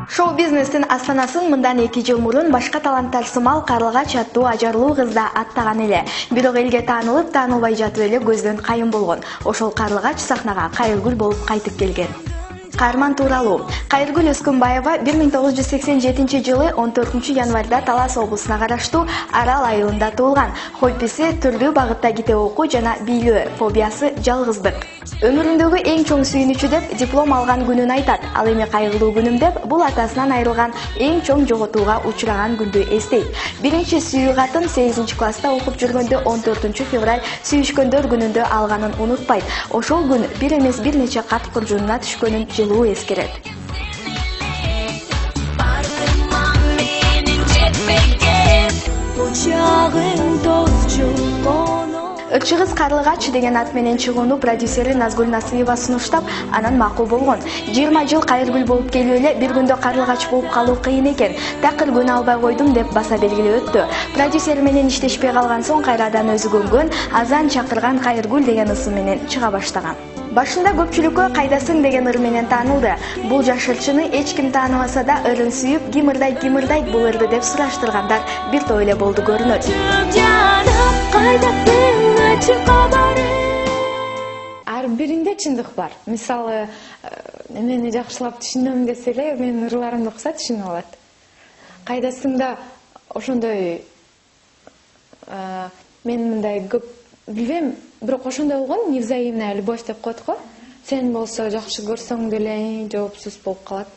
Шоу-бизнестин астанасын мындан 2 жыл мурун башка таланттар сымал Карлыгач аттуу ажарлуу кызда аттаган эле. Бирок элге таанылып, таанылбай жатып эле көздөн кайын болгон. Ошол Карлыгач сахнага Кайыргүл болуп кайтып келген. Каарман тууралуу. Кайыргүл Өскүнбаева 1987 жылы 14 январда Талас облусуна караштуу Арал айылында туулган. Хоббиси түрдүү багытта китеп окуу жана бийлөө, фобиясы жалгыздык. Өмүрүндөгү эң чоң сүйүнүчү деп диплом алган күнүн айтат. Ал эми кайгылуу күнүм деп бул атасынан айрылган эң чоң жоготууга учураган күндү эстейт. Биринчи сүйүү катын 8 класста окуп жүргөндө 14 февраль сүйүшкөндөр күнүндө алганын унутпайт. Ошол күн бир эмес бир нече кат куржунуна түшкөнүн жылуу эскерет. Чыгыз Карлыгач деген ат менен чыгууну продюсери Назгүл Насыева сунуштап, анан макул болгон. 20 жыл Кайыргүл болуп келип эле бир күндө Карлыгач болуп калуу кыйын экен. Такыр күнө албай койдум деп баса белгилеп өттү. Продюсер менен иштешпей калган соң кайрадан өзү көнгөн, азан чакырган Кайыргүл деген ысым менен чыга баштаган. Башында көпчүлүккө кайдасың деген ыр менен таанылды. Бул жашырчыны эч ким тааныбаса да ырын сүйүп, кимырдайт бул ырды деп сураштыргандар бир топ эле болду көрүнөт. Ар биринде чындык бар. Мисалы, мени жакшылап түшүнөм десе эле, менин ырларымды окуса түшүнүп алат. Кайдасыңда ошондой мен мындай көп билбейм, бирок ошондой болгон, невзаимная любовь деп коет го. Сен болсо жакшы көрсөң деле жоопсуз болуп калат.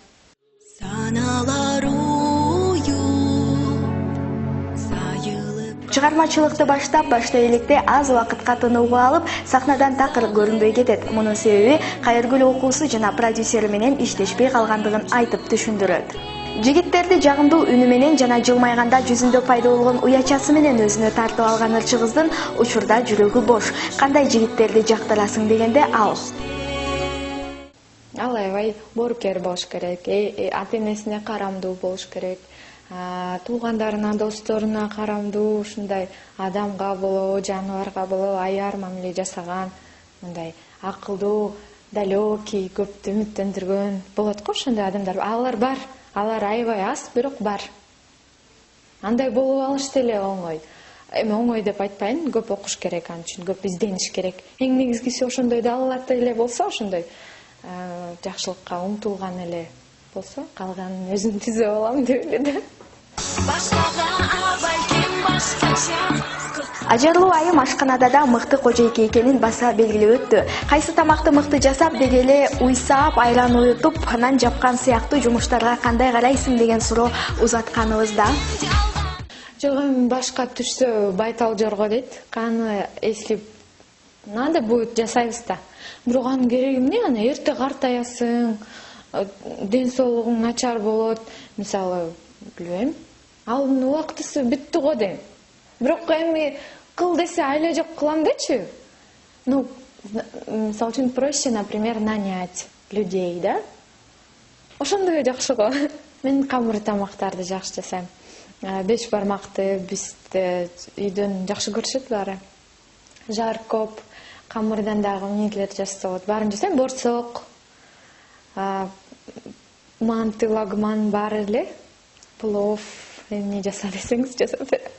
Чыгармачылыкты баштай электе аз убакытка тынууга алып, сахнадан такыр көрүнбөй кетет. Мунун себеби Кайыргүл окуусу жана продюсери менен иштешпей калгандыгын айтып түшүндүрөт. Жигиттерди жагымдуу үнү менен жана жылмайганда жүзүндө пайда болгон уячасы менен өзүнө тартып алган ырчы кыздын учурда жүрөгү бош. Кандай жигиттерди жактырасың дегенде ал аябай боорукер болуш керек, ата-энесине карамдуу болуш керек. Туугандарына, досторуна карамдуу, ушундай адамга болобу, жаныбарга болобу аяр мамиле жасаган, мындай акылдуу, далекий, көптү үмүттөндүргөн болот го ошондой адамдар. Алар бар, алар аябай аз, бирок бар. Андай болуп алыш деле оңой. Эми оңой деп айтпайын, көп окуш керек ан үчүн, көп издениш керек. Эң негизгиси ошондой далалат эле болсо, ошондой жакшылыкка умтулган эле болсо, калганын өзүм түзөп алам деп эле да. Ажарлуу айым ашканада да мыкты кожойке экенин баса белгилеп өттү. Кайсы тамакты мыкты жасап деги эле уйсаап, айран уютуп, нан жапкан сыяктуу жумуштарга кандай карайсың деген суроо узатканыбызда. Жок, эми башка түшсө байтал жорго дейт. Каны эслип, надо будет жасайбыз да. Бирок анын кереги эмне? Ана эрте картаясың, ден соолугуң начар болот. Мисалы, билбейм, алдын убактысы бүттү го дейм. Бирок эми кыл десе айла жок кылам дечи. Ну, мисалы үчүн проще, например, нанять людей, да? Ошондой жакшы го. Мен камыр тамактарды жакшы жасайм. 5 бармакты бизде үйдөн жакшы көрүшөт баары. Жар коп, камырдан дагы эмнелер жасаса болот. Баарын жасайм, борсок, манты, лагман баары эле. Плов, эмне жаса десеңиз жасап берем.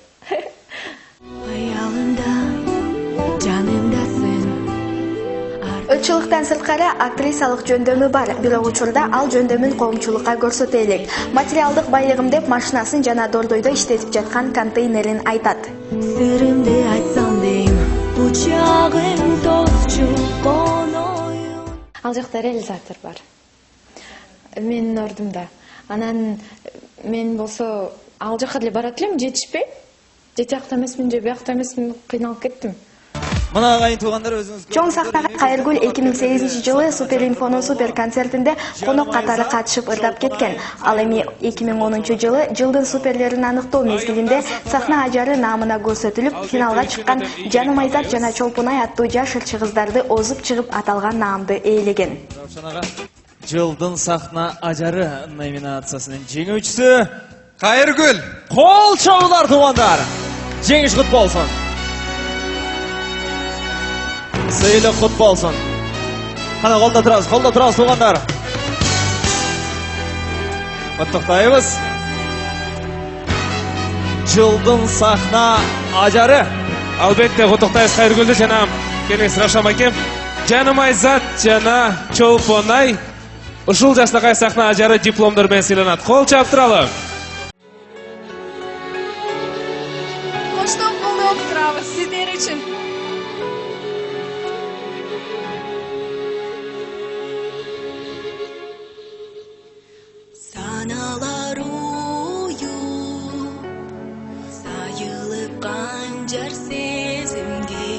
Ырчылыктан сырткары актрисалык жөндөмү бар, бирок учурда ал жөндөмүн коомчулукка көрсөтө элек. Материалдык байлыгым деп машинасын жана дордойдо иштетип жаткан контейнерин айтат. Сырымды айтсам дейм, бучагым тосчу коною. Ал жакта реализатор бар. Менин ордумда. Анан мен болсо ал жака деле барат элем, жетишпей. Жетиякта эмесмин же биякта эмесмин, кыйналып кеттим. Мына агайын туугандар өзүңүз Чоң сахнага Кайыргүл 2008 жылы Суперинфонун супер концертинде конок катары катышып ырдап кеткен. Ал эми 2010 жылы жылдын суперлерин аныктоо мезгилинде сахна ажары наамына көрсөтүлүп, финалга чыккан Жаным Айзат жана Чолпунай аттуу жаш ырчы кыздарды озуп чыгып аталган наамды ээлеген. Жылдын сахна ажары номинациясынын жеңүүчүсү Кайыргүл. Кол чабуулар туугандар. Жеңиш кут болсун. Сыйлык кут болсун. Кана колдо турабыз туугандар. Құттықтаймыз. Жылдың сахна ажары. Албетте құттықтайыз Қайыргүлді жана келесі Рашам акем. Жаным Айзат жана Чолпонай ушул жаштагай сахна ажары дипломдор менен сыйланат. Кол чаптыралы. Коштон колдоп турабыз сиздер үчүн. Саналар уюп, сайылып қанжар сезімге,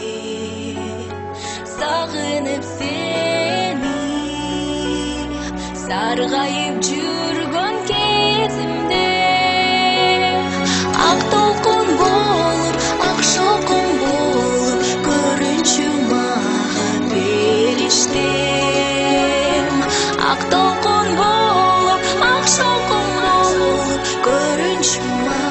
сағынып сені, сарғайып жүргөн кезімде. Ақ толқын болып, ақ шолқын болып, көрінші маған періштем. Ақ толқын болып, ақ шолқын болып, көрінші маған